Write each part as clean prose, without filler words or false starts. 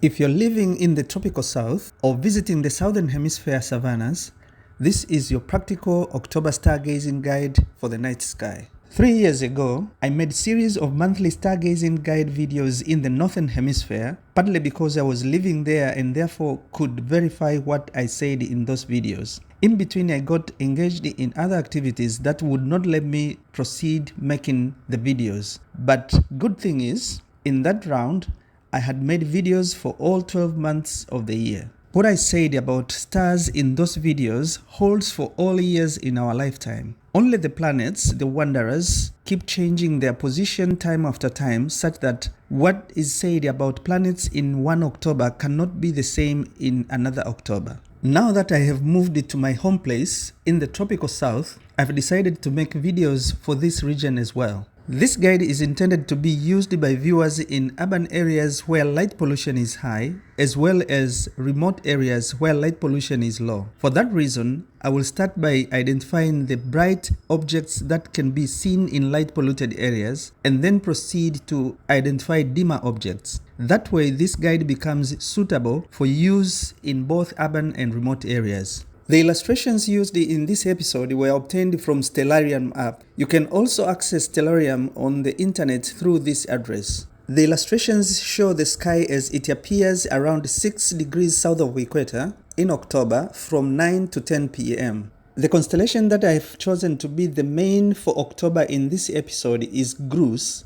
If you're living in the tropical south or visiting the southern hemisphere savannas, this is your practical October stargazing guide for the night sky. 3 years ago, I made a series of monthly stargazing guide videos in the northern hemisphere, partly because I was living there and therefore could verify what I said in those videos. In between, I got engaged in other activities that would not let me proceed making the videos. But good thing is, in that round, I had made videos for all 12 months of the year. What I said about stars in those videos holds for all years in our lifetime. Only the planets, the wanderers, keep changing their position time after time, such that what is said about planets in one October cannot be the same in another October. Now that I have moved to my home place in the tropical south, I've decided to make videos for this region as well. This guide is intended to be used by viewers in urban areas where light pollution is high, as well as remote areas where light pollution is low. For that reason, I will start by identifying the bright objects that can be seen in light polluted areas, and then proceed to identify dimmer objects. That way, this guide becomes suitable for use in both urban and remote areas. The illustrations used in this episode were obtained from Stellarium app. You can also access Stellarium on the internet through this address. The illustrations show the sky as it appears around 6 degrees south of equator in October from 9 to 10 p.m. The constellation that I've chosen to be the main for October in this episode is Grus,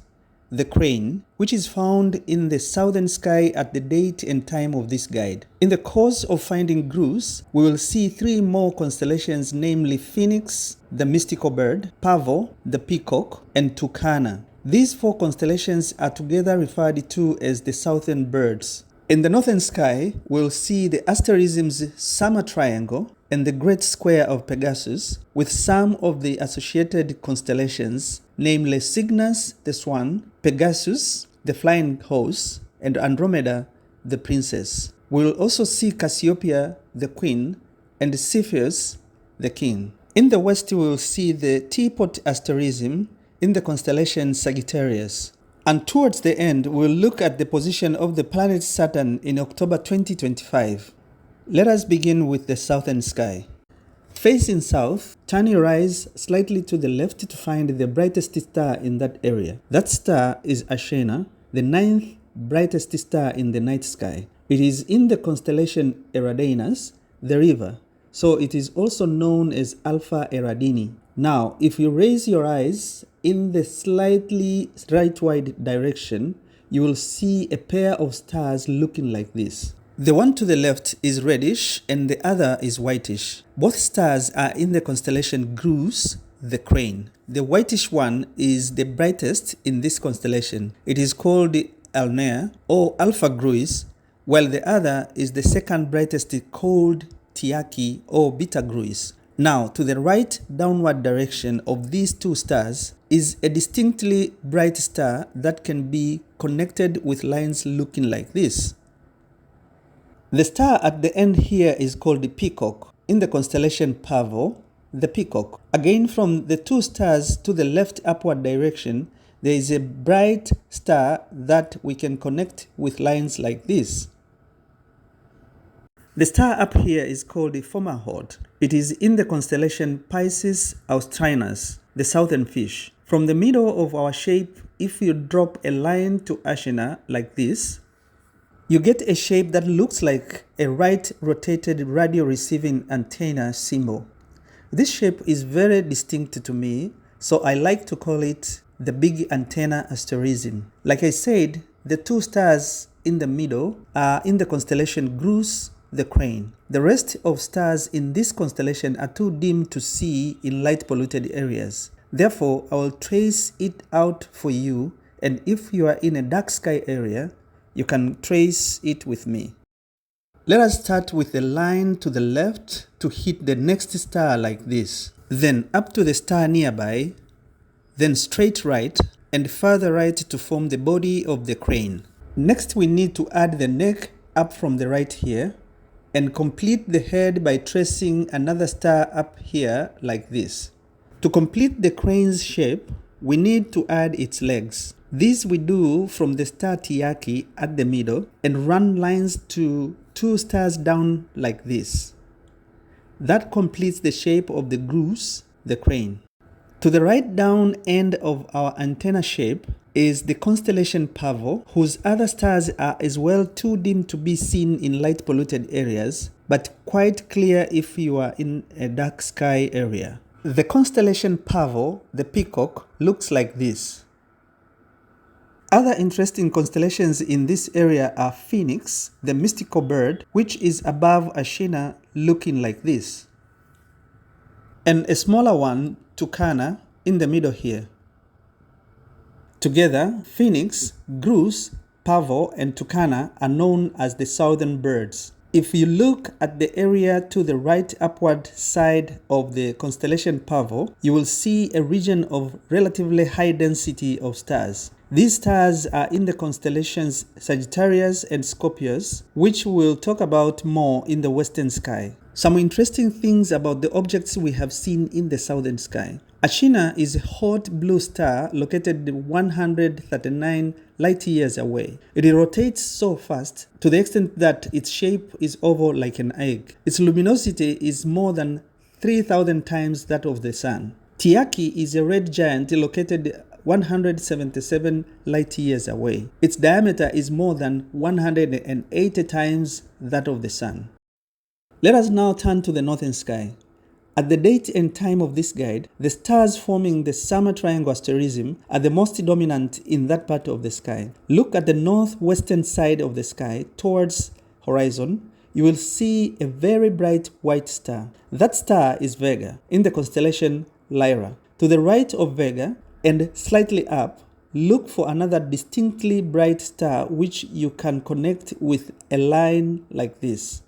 the crane, which is found in the southern sky at the date and time of this guide. In the course of finding Grus, we will see 3 more constellations, namely Phoenix, the mystical bird, Pavo, the peacock, and Tucana. These 4 constellations are together referred to as the southern birds. In the northern sky, we'll see the Asterisms summer triangle and the great square of Pegasus, with some of the associated constellations, namely Cygnus, the swan, Pegasus, the flying horse, and Andromeda, the princess. We'll also see Cassiopeia, the queen, and Cepheus, the king. In the west, we will see the Teapot asterism in the constellation Sagittarius. And towards the end, we'll look at the position of the planet Saturn in October 2025. Let us begin with the southern sky. Facing south, turn your eyes slightly to the left to find the brightest star in that area. That star is Achernar, the 9th brightest star in the night sky. It is in the constellation Eridanus, the river, so it is also known as Alpha Eridani. Now, if you raise your eyes in the slightly rightward direction, you will see a pair of stars looking like this. The one to the left is reddish and the other is whitish. Both stars are in the constellation Grus, the crane. The whitish one is the brightest in this constellation. It is called Alnair or Alpha Grus, while the other is the second brightest, called Taiki or Beta Grus. Now, to the right downward direction of these 2 stars is a distinctly bright star that can be connected with lines looking like this. The star at the end here is called the Peacock in the constellation Pavo, the peacock. Again, from the 2 stars to the left upward direction, there is a bright star that we can connect with lines like this. The star up here is called the Fomalhaut. It is in the constellation Piscis Austrinus, the southern fish. From the middle of our shape, if you drop a line to Achernar like this, you get a shape that looks like a right rotated radio receiving antenna symbol. This shape is very distinct to me, so I like to call it the big antenna asterism. Like I said, the 2 stars in the middle are in the constellation Grus, the crane. The rest of stars in this constellation are too dim to see in light polluted areas. Therefore, I will trace it out for you, and if you are in a dark sky area, you can trace it with me. Let us start with the line to the left to hit the next star like this. Then up to the star nearby, then straight right, and further right to form the body of the crane. Next, we need to add the neck up from the right here, and complete the head by tracing another star up here like this. To complete the crane's shape, we need to add its legs. This we do from the star Taiki at the middle and run lines to 2 stars down like this. That completes the shape of the Grus, the crane. To the right down end of our antenna shape is the constellation Pavo, whose other stars are as well too dim to be seen in light polluted areas, but quite clear if you are in a dark sky area. The constellation Pavo, the Peacock, looks like this. Other interesting constellations in this area are Phoenix, the mystical bird, which is above Achernar, looking like this, and a smaller one, Tucana, in the middle here. Together, Phoenix, Grus, Pavo, and Tucana are known as the southern birds. If you look at the area to the right upward side of the constellation Pavo, you will see a region of relatively high density of stars. These stars are in the constellations Sagittarius and Cepheus, which we'll talk about more in the western sky. Some interesting things about the objects we have seen in the southern sky. Achernar is a hot blue star located 139 light years away. It rotates so fast to the extent that its shape is oval like an egg. Its luminosity is more than 3,000 times that of the Sun. Taiki is a red giant located 177 light years away. Its diameter is more than 180 times that of the Sun. Let us now turn to the northern sky. At the date and time of this guide, the stars forming the summer triangle asterism are the most dominant in that part of the sky. Look at the northwestern side of the sky towards horizon. You will see a very bright white star. That star is Vega in the constellation Lyra. To the right of Vega and slightly up, look for another distinctly bright star which you can connect with a line like this.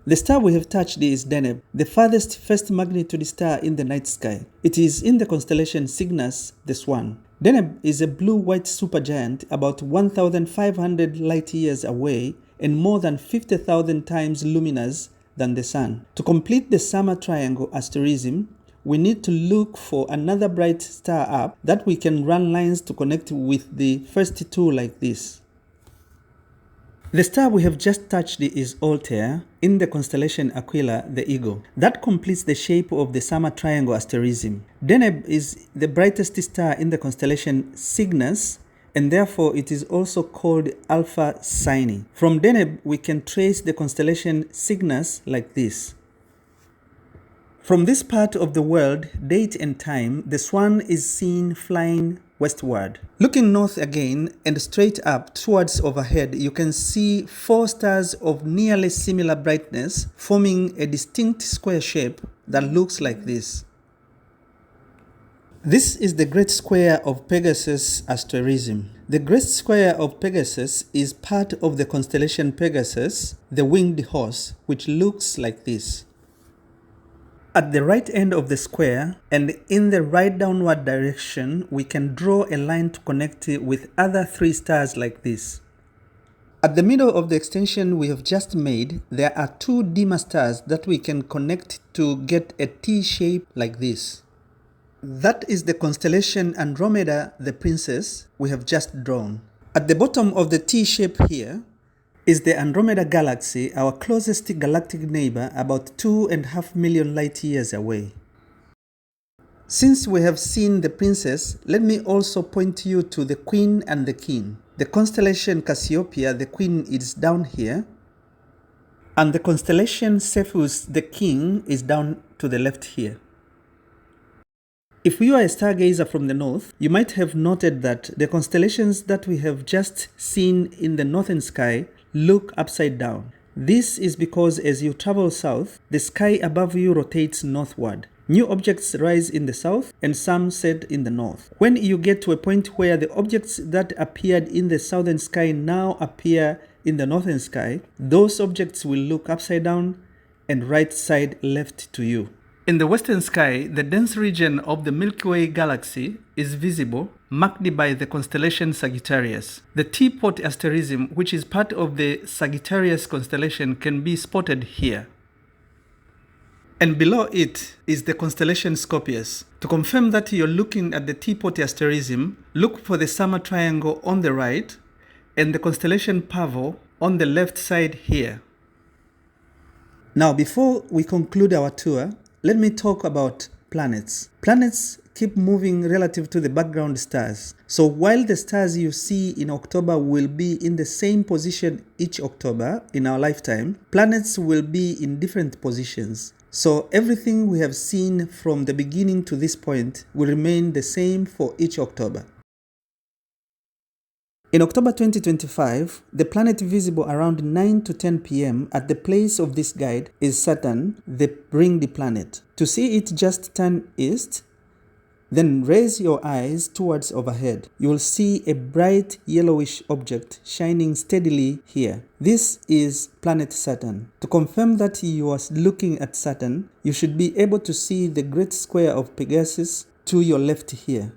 The star we have touched is Deneb, the farthest first magnitude star in the night sky. It is in the constellation Cygnus, the Swan. Deneb is a blue-white supergiant about 1,500 light years away and more than 50,000 times luminous than the Sun. To complete the summer triangle asterism, we need to look for another bright star up that we can run lines to connect with the first two like this. The star we have just touched is Altair in the constellation Aquila, the Eagle. That completes the shape of the summer triangle asterism. Deneb is the brightest star in the constellation Cygnus, and therefore it is also called Alpha Cygni. From Deneb, we can trace the constellation Cygnus like this. From this part of the world, date and time, the Swan is seen flying westward. Looking north again and straight up towards overhead, you can see 4 stars of nearly similar brightness forming a distinct square shape that looks like this. This is the great square of Pegasus asterism. The great square of Pegasus is part of the constellation Pegasus, the winged horse, which looks like this. At the right end of the square and in the right downward direction, we can draw a line to connect it with other 3 stars like this. At the middle of the extension we have just made, there are 2 dimmer stars that we can connect to get a T shape like this. That is the constellation Andromeda, the princess, we have just drawn. At the bottom of the T shape here is the Andromeda galaxy, our closest galactic neighbor, about 2.5 million light years away. Since we have seen the princess, let me also point you to the queen and the king. The constellation Cassiopeia, the queen, is down here, and the constellation Cepheus, the king, is down to the left here. If you are a stargazer from the north, you might have noted that the constellations that we have just seen in the northern sky look upside down. This is because as you travel south, the sky above you rotates northward. New objects rise in the south and some set in the north. When you get to a point where the objects that appeared in the southern sky now appear in the northern sky, those objects will look upside down and right side left to you. In the western sky, the dense region of the Milky Way galaxy is visible, marked by the constellation Sagittarius. The Teapot asterism, which is part of the Sagittarius constellation, can be spotted here. And below it is the constellation Scorpius. To confirm that you're looking at the Teapot asterism, look for the summer triangle on the right and the constellation Pavo on the left side here. Now, before we conclude our tour, let me talk about planets. Planets keep moving relative to the background stars. So while the stars you see in October will be in the same position each October in our lifetime, planets will be in different positions. So everything we have seen from the beginning to this point will remain the same for each October. In October 2025, the planet visible around 9 to 10 p.m. at the place of this guide is Saturn, the ringed planet. To see it, just turn east, then raise your eyes towards overhead. You will see a bright yellowish object shining steadily here. This is planet Saturn. To confirm that you are looking at Saturn, you should be able to see the great square of Pegasus to your left here,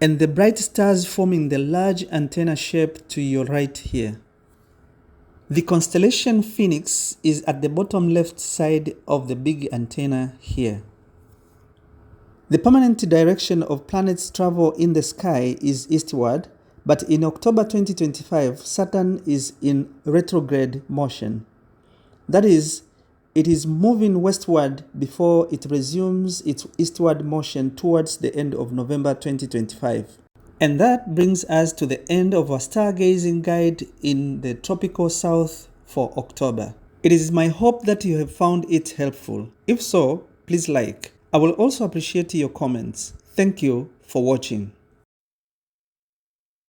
and the bright stars forming the large antenna shape to your right here. The constellation Phoenix is at the bottom left side of the big antenna here. The permanent direction of planets' travel in the sky is eastward, but in October 2025, Saturn is in retrograde motion. That is, it is moving westward before it resumes its eastward motion towards the end of November 2025. And that brings us to the end of our stargazing guide in the tropical south for October. It is my hope that you have found it helpful. If so, please like. I will also appreciate your comments. Thank you for watching.